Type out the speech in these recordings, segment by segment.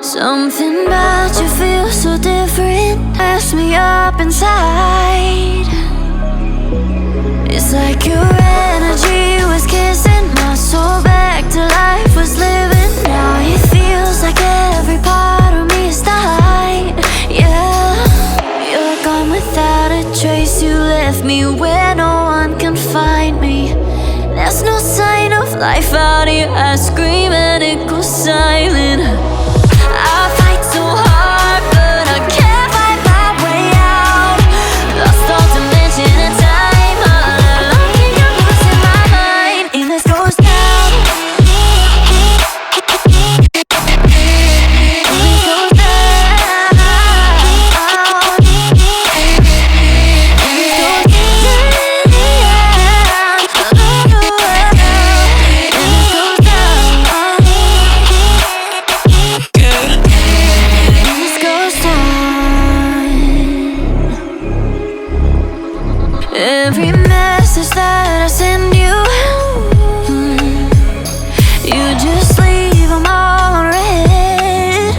Something about you feels so different, mess me up inside. It's like your energy was kissing my soul back to life, was living. Now it feels like every part of me is dying. Yeah, you're gone without a trace. You left me where no one can find me. There's no sign of life out here. I scream and it goes silent. I fight so hard, but I can't find my way out. Lost all dimension and time. All alone, think I'm losing my mind. And this goes down. And this goes down. And this goes every message that I send you, you just leave them all unread.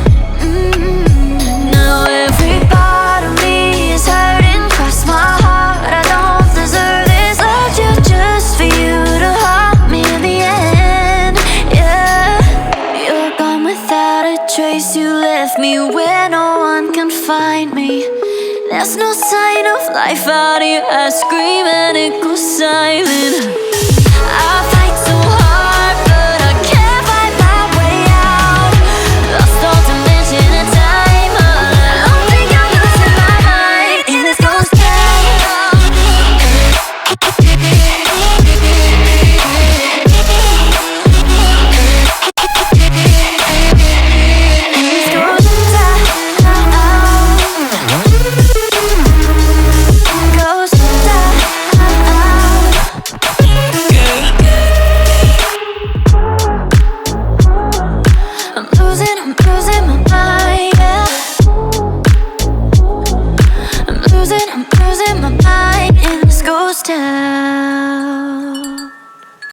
Now every part of me is hurting, cross my heart. I don't deserve this. Loved you just for you to haunt me in the end. Yeah, you're gone without a trace. You left me where no one can find me. There's no sign of life out here. I scream and it goes silent. I fight so hard, but I can't find my way out. Lost all dimension and time. All alone, think I'm losing my mind. And this goes down. And this goes down. I'm losing my mind, and this goes down.